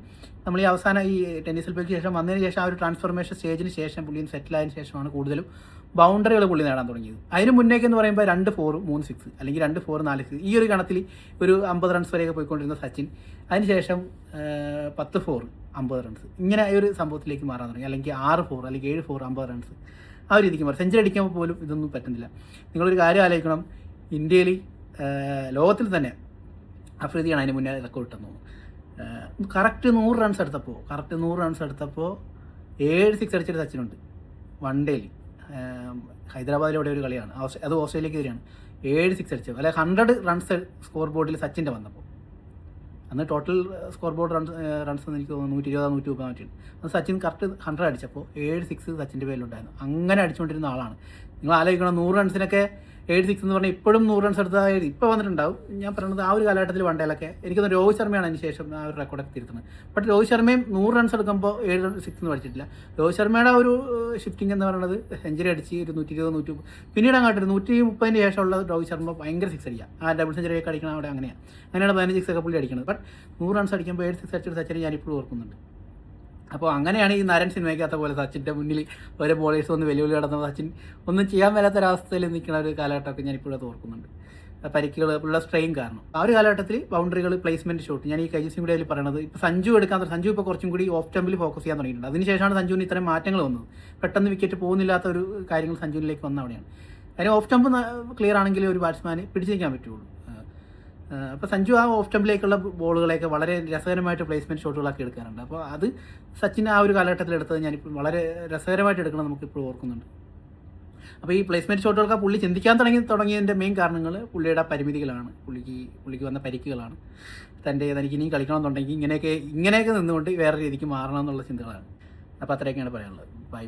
നമ്മൾ ഈ അവസാനം ഈ ടെന്നീസിൽ പോയതിന് ശേഷം വന്നതിന് ശേഷം ആ ഒരു ട്രാൻസ്ഫോർമേഷൻ സ്റ്റേജിന് ശേഷം പുള്ളിയും സെറ്റിലായതിനു ശേഷമാണ് കൂടുതലും ബൗണ്ടറികൾ പുള്ളി നേടാൻ തുടങ്ങിയത്. അതിന് മുന്നേക്ക് എന്ന് പറയുമ്പോൾ 2 4 3 6 അല്ലെങ്കിൽ 2 4 4 6 ഈ ഒരു ഗണത്തിൽ ഒരു 50 റൺസ് വരെയൊക്കെ പോയിക്കൊണ്ടിരുന്ന സച്ചിൻ അതിനുശേഷം 10 4 50 റൺസ് ഇങ്ങനെ ഒരു സംഭവത്തിലേക്ക് മാറാൻ തുടങ്ങി. അല്ലെങ്കിൽ 6 4 അല്ലെങ്കിൽ 7 4 50 റൺസ് ആ ഒരു രീതിക്ക് മാറി. സെഞ്ചുറി അടിക്കുമ്പോൾ പോലും ഇതൊന്നും പറ്റുന്നില്ല. നിങ്ങളൊരു കാര്യം ആലോചിക്കണം, ഇന്ത്യയിൽ ലോകത്തിൽ തന്നെ അഫ്രീദിയാണ് അതിന് മുന്നേ റെക്കോർഡ് ഇട്ടെന്ന് തോന്നുന്നു. കറക്റ്റ് 100 റൺസ് എടുത്തപ്പോൾ 7 6 അടിച്ചൊരു സച്ചിനുണ്ട് വൺ ഡേയിൽ. ഹൈദരാബാദിലൂടെ ഒരു കളിയാണ്, അത് ഓസ്ട്രേലിയക്കെതിരെയാണ്. 7 6 അടിച്ചു. അല്ലെ 100 റൺസ് സ്കോർ ബോർഡിൽ സച്ചിൻ്റെ വന്നപ്പോൾ. അന്ന് ടോട്ടൽ സ്കോർ ബോർഡ് റൺസ് എന്ന് എനിക്ക് തോന്നുന്നു 120 130 അത് സച്ചിൻ കറക്റ്റ് 100 അടിച്ചപ്പോൾ 7 6 സച്ചിൻ്റെ പേരിലുണ്ടായിരുന്നു. അങ്ങനെ അടിച്ചുകൊണ്ടിരുന്ന ആളാണ്. നിങ്ങൾ ആലോചിക്കണം, 100 റൺസിനൊക്കെ 7 6 എന്ന് പറഞ്ഞാൽ ഇപ്പോഴും 100 റൺസ് എടുത്താൽ ഇപ്പോൾ വന്നിട്ടുണ്ടാവും. ഞാൻ പറയുന്നത് ആ ഒരു കാലഘട്ടത്തിൽ വണ്ടേലൊക്കെ എനിക്കൊന്ന് രോഹിത് ശർമ്മയാണ് അതിന് ശേഷം ആ ഒരു റെക്കോർഡൊക്കെ തിരുത്തുന്നത്. ബട്ട് രോഹിത് ശർമ്മയും 100 റൺസ് എടുക്കുമ്പോൾ 7 6 എന്ന് പഠിച്ചിട്ടില്ല. രോഹിത് ശർമ്മയുടെ ഒരു ഷിഫ്റ്റിംഗ് എന്ന് പറയുന്നത് സെഞ്ചുറി അടിച്ച് ഒരു 120 130 പിന്നീട് അങ്ങോട്ട് 130 ശേഷമുള്ള രോഹിത് ശർമ്മ ഭയങ്കര സിക്സ് അടിക്കുക. ആ ഡബിൾ സെഞ്ചുറി ഒക്കെ അടിക്കണം അവിടെ അങ്ങനെയാണ് 15 6 ഒക്കെ പുള്ളി അടിക്കുന്നത്. ബട്ട് 100 റൺസ് അടിക്കുമ്പോൾ 7 6 അടിച്ചൊരു സച്ചിനെ ഞാനിപ്പോഴും ഓർക്കുന്നുണ്ട്. അപ്പോൾ അങ്ങനെയാണ് ഈ നരൻ സിനിമയ്ക്കകത്ത പോലെ സച്ചിൻ്റെ മുന്നിൽ ഓരോ ബോളേഴ്സ് ഒന്ന് വെല്ലുവിളി നടന്ന സച്ചിൻ ഒന്നും ചെയ്യാൻ മേലാത്തൊരവസ്ഥയിൽ നിൽക്കുന്ന ഒരു കാലഘട്ടമൊക്കെ ഞാനിപ്പോഴും അത് ഓർക്കുന്നുണ്ട്. പരിക്കുകൾ ഉള്ള സ്ട്രെയിൻ കാരണം ആ ഒരു കാലഘട്ടത്തിൽ ബൗണ്ടറികൾ പ്ലേസ്മെൻറ്റ് ഷോട്ട് ഞാൻ ഈ KGC മീഡിയയിൽ പറയുന്നത് ഇപ്പോൾ സഞ്ജു ഇപ്പോൾ കുറച്ചും കൂടി ഓഫ് ടെമ്പിൽ ഫോക്കസ് ചെയ്യാൻ തുടങ്ങിയിട്ടുണ്ട്. അതിനുശേഷമാണ് സഞ്ജുവിന് ഇത്രയും മാറ്റങ്ങൾ വന്നത്. പെട്ടെന്ന് വിക്കറ്റ് പോകുന്നില്ലാത്ത ഒരു കാര്യങ്ങൾ സഞ്ജുവിലേക്ക് വന്ന അവിടെയാണ്. അതിന് ഓഫ് ടെമ്പ് ക്ലിയർ ആണെങ്കിൽ ഒരു ബാറ്റ്സ്മാന് പിടിച്ചു നിൽക്കാൻ പറ്റുള്ളൂ. അപ്പോൾ സഞ്ജു ആ ഓഫ് ടെമ്പിലേക്കുള്ള ബോളുകളെയൊക്കെ വളരെ രസകരമായിട്ട് പ്ലേസ്മെൻറ്റ് ഷോട്ടുകളൊക്കെ എടുക്കാറുണ്ട്. അപ്പോൾ അത് സച്ചിൻ ആ ഒരു കാലഘട്ടത്തിൽ എടുത്തത് ഞാനിപ്പോൾ വളരെ രസകരമായിട്ട് എടുക്കണം നമുക്കിപ്പോൾ ഓർക്കുന്നുണ്ട്. അപ്പോൾ ഈ പ്ലേസ്മെൻറ്റ് ഷോട്ടുകളൊക്കെ പുള്ളി ചിന്തിക്കാൻ തുടങ്ങിയതിൻ്റെ മെയിൻ കാരണങ്ങൾ പുള്ളിയുടെ പരിമിതികളാണ്. പുള്ളിക്ക് വന്ന പരിക്കുകളാണ്. തനിക്ക് ഇനിയും കളിക്കണമെന്നുണ്ടെങ്കിൽ ഇങ്ങനെയൊക്കെ നിന്നുകൊണ്ട് വേറെ രീതിക്ക് മാറണം എന്നുള്ള ചിന്തകളാണ്. അപ്പോൾ അത്രയൊക്കെയാണ് പറയാനുള്ളത്. ബൈ.